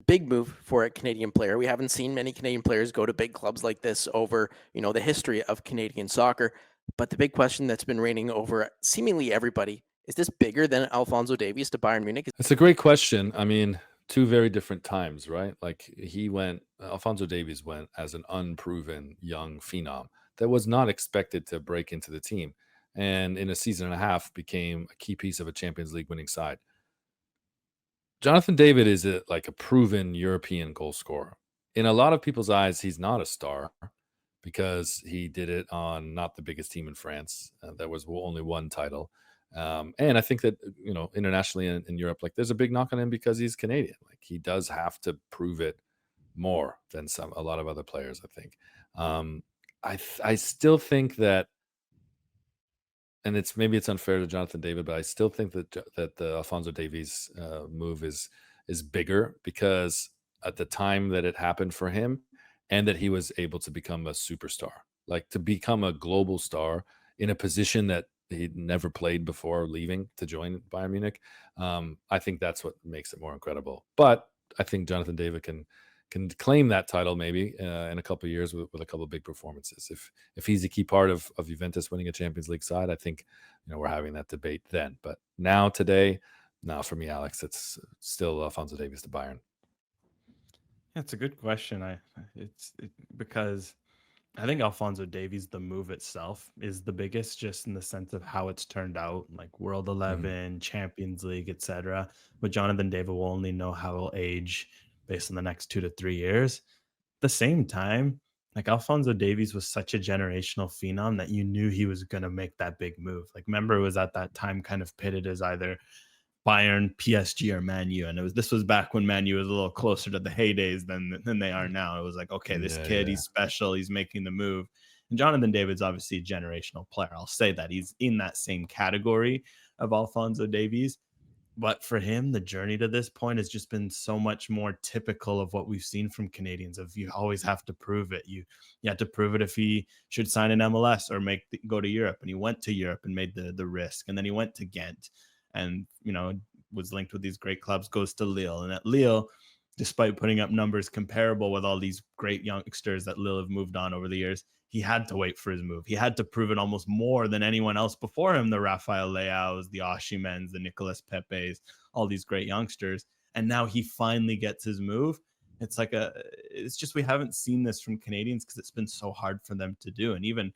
big move for a Canadian player. We haven't seen many Canadian players go to big clubs like this over, the history of Canadian soccer. But the big question that's been reigning over seemingly everybody, is this bigger than Alphonso Davies to Bayern Munich? It's a great question. I mean, two very different times, right? Like Alfonso Davies went as an unproven young phenom that was not expected to break into the team. And in a season and a half became a key piece of a Champions League winning side. Jonathan David is a proven European goal scorer. In a lot of people's eyes, he's not a star because he did it on not the biggest team in France. There was only one title. And I think that, internationally in Europe, like there's a big knock on him because he's Canadian. Like he does have to prove it more than a lot of other players, I think. I still think that, and maybe it's unfair to Jonathan David, but I still think that the Alphonso Davies move is bigger because at the time that it happened for him, and that he was able to become a superstar, like to become a global star in a position that he'd never played before leaving to join Bayern Munich. I think that's what makes it more incredible. But I think Jonathan David can claim that title maybe in a couple of years with a couple of big performances. If he's a key part of Juventus winning a Champions League side, I think we're having that debate then. But today, for me, Alex, it's still Alphonso Davies to Bayern. That's a good question. Because I think Alphonso Davies, the move itself, is the biggest, just in the sense of how it's turned out, like World 11, Champions League, etc. But Jonathan David will only know how he'll age based on the next 2 to 3 years. At the same time, like Alphonso Davies was such a generational phenom that you knew he was going to make that big move. Like, remember, it was at that time kind of pitted as either Bayern, PSG, or Man U, and this was back when Man U was a little closer to the heydays than they are now. It was like, okay, this kid, he's special, he's making the move. And Jonathan David's obviously a generational player. I'll say that he's in that same category of Alphonso Davies. But for him, the journey to this point has just been so much more typical of what we've seen from Canadians. Of you always have to prove it. You had to prove it if he should sign an MLS or go to Europe. And he went to Europe and made the risk. And then he went to Ghent and, was linked with these great clubs, goes to Lille. And at Lille, despite putting up numbers comparable with all these great youngsters that Lille have moved on over the years, he had to wait for his move. He had to prove it almost more than anyone else before him, the Rafael Leaos, the Osimhens, the Nicolas Pepes, all these great youngsters. And now he finally gets his move. It's just we haven't seen this from Canadians because it's been so hard for them to do. And even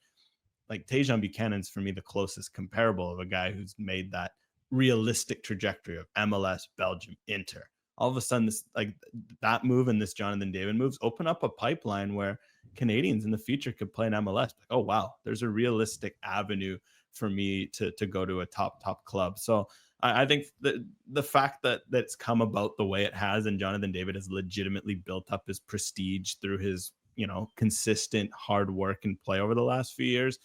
like Tajon Buchanan's for me the closest comparable of a guy who's made that realistic trajectory of MLS, Belgium, Inter. All of a sudden, this that move and this Jonathan David moves open up a pipeline where Canadians in the future could play in MLS. Like, oh wow, there's a realistic avenue for me to go to a top club. So I think the fact that it's come about the way it has, and Jonathan David has legitimately built up his prestige through his consistent hard work and play over the last few years.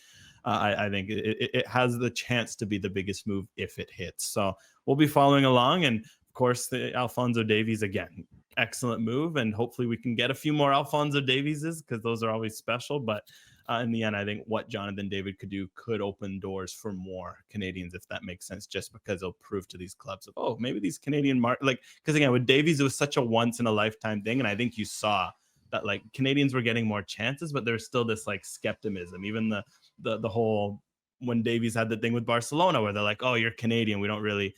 I think it has the chance to be the biggest move if it hits. So we'll be following along. And of course, the Alphonso Davies, again, excellent move. And hopefully we can get a few more Alphonso Davieses because those are always special. But in the end, I think what Jonathan David could do could open doors for more Canadians, if that makes sense, just because it'll prove to these clubs of, oh, maybe these Canadian because again, with Davies, it was such a once in a lifetime thing. And I think you saw that Canadians were getting more chances, but there's still this skepticism. Even the whole when Davies had the thing with Barcelona where they're like, oh, you're Canadian, we don't really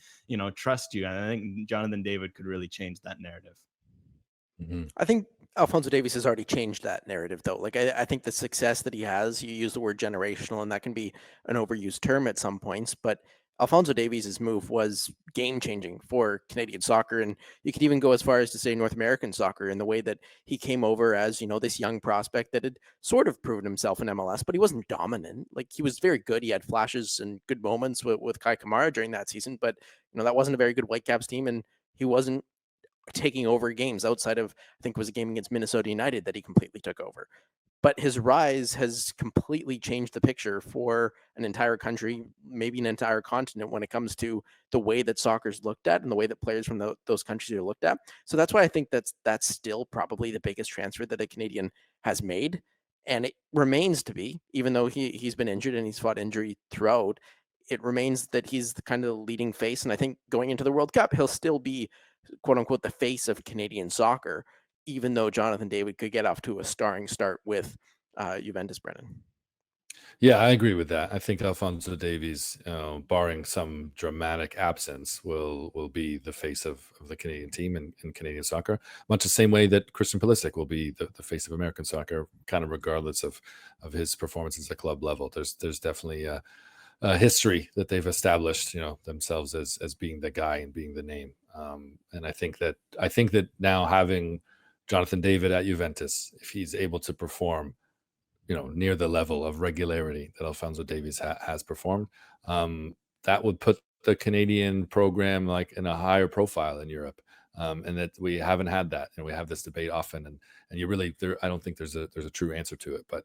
trust you. And I think Jonathan David could really change that narrative. I think Alphonso Davies has already changed that narrative, though. I think the success that he has, you use the word generational, and that can be an overused term at some points, but Alphonso Davies' move was game-changing for Canadian soccer, and you could even go as far as to say North American soccer in the way that he came over as, this young prospect that had sort of proven himself in MLS, but he wasn't dominant. He was very good. He had flashes and good moments with Kai Kamara during that season, but, that wasn't a very good Whitecaps team, and he wasn't taking over games outside of, I think it was a game against Minnesota United that he completely took over. But his rise has completely changed the picture for an entire country, maybe an entire continent, when it comes to the way that soccer is looked at and the way that players from those countries are looked at. So that's why I think that's still probably the biggest transfer that a Canadian has made. And it remains to be, even though he's been injured and he's fought injury throughout, it remains that he's the kind of leading face. And I think going into the World Cup, he'll still be quote unquote the face of Canadian soccer, even though Jonathan David could get off to a starring start with Juventus, Brennan. Yeah, I agree with that. I think Alphonso Davies, barring some dramatic absence, will be the face of the Canadian team in Canadian soccer, much the same way that Christian Pulisic will be the face of American soccer, kind of regardless of his performances at club level. There's definitely a history that they've established, themselves as being the guy and being the name. And I think that now having Jonathan David at Juventus, if he's able to perform near the level of regularity that Alphonso Davies has performed, that would put the Canadian program like in a higher profile in Europe, and that we haven't had that, and we have this debate often, and you really, I don't think there's a true answer to it, but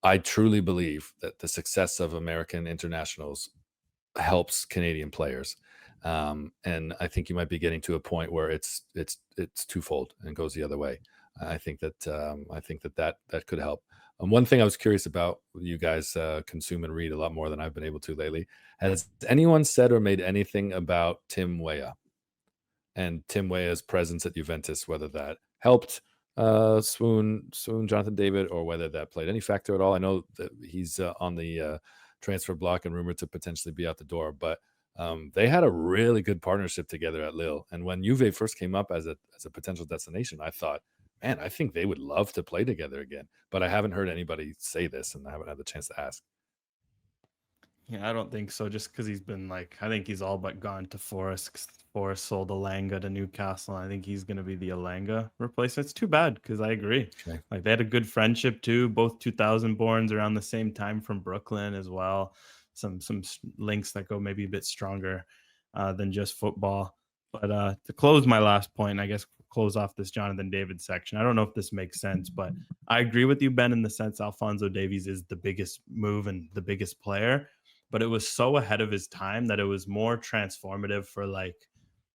I truly believe that the success of American internationals helps Canadian players, and I think you might be getting to a point where it's twofold and goes the other way. I think that could help. One thing I was curious about, you guys consume and read a lot more than I've been able to lately. Has anyone said or made anything about Tim Weah and Tim Weah's presence at Juventus, whether that helped swoon Jonathan David, or whether that played any factor at all? I know that he's on the transfer block and rumored to potentially be out the door, but they had a really good partnership together at Lille. And when Juve first came up as a potential destination, I thought, man, I think they would love to play together again. But I haven't heard anybody say this, and I haven't had the chance to ask. Yeah, I don't think so. Just because he's been I think he's all but gone to Forest. 'Cause Forest sold Alanga to Newcastle. And I think he's going to be the Alanga replacement. It's too bad, because I agree. Okay. They had a good friendship too. Both 2000 borns around the same time from Brooklyn as well. Some links that go maybe a bit stronger than just football. But to close my last point, I guess close off this Jonathan David section. I don't know if this makes sense, but I agree with you, Ben, in the sense Alphonso Davies is the biggest move and the biggest player, but it was so ahead of his time that it was more transformative for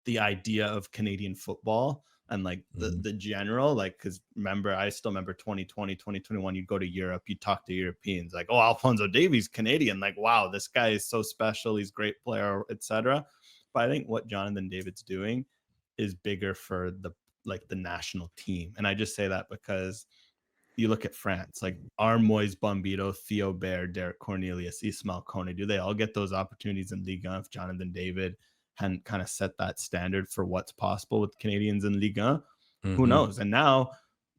the idea of Canadian football and the general, because I still remember 2020, 2021, you go to Europe, you talk to Europeans oh, Alphonso Davies, Canadian, wow, this guy is so special, he's a great player, etc. But I think what Jonathan David's doing is bigger for the national team. And I just say that because you look at France, are Moise Bombito, Theo Bair, Derek Cornelius, Ismail Kone, do they all get those opportunities in Ligue 1 if Jonathan David hadn't kind of set that standard for what's possible with Canadians in Ligue 1? Mm-hmm. Who knows? And now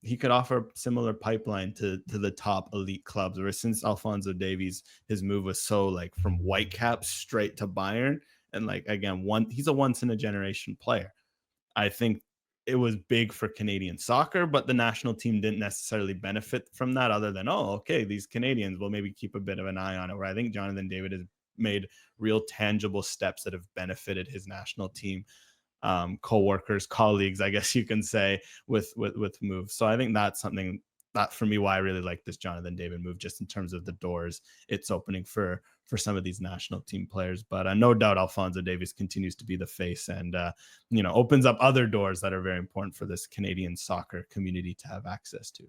he could offer a similar pipeline to the top elite clubs, where since Alphonso Davies, his move was so from Whitecaps straight to Bayern. And again, he's a once in a generation player. I think it was big for Canadian soccer, but the national team didn't necessarily benefit from that, other than, oh, okay, these Canadians will maybe keep a bit of an eye on it. Where I think Jonathan David has made real tangible steps that have benefited his national team, co-workers, colleagues, I guess you can say, with moves. So I think that's something that, for me, why I really like this Jonathan David move, just in terms of the doors it's opening for some of these national team players. But no doubt Alphonso Davies continues to be the face, and opens up other doors that are very important for this Canadian soccer community to have access to.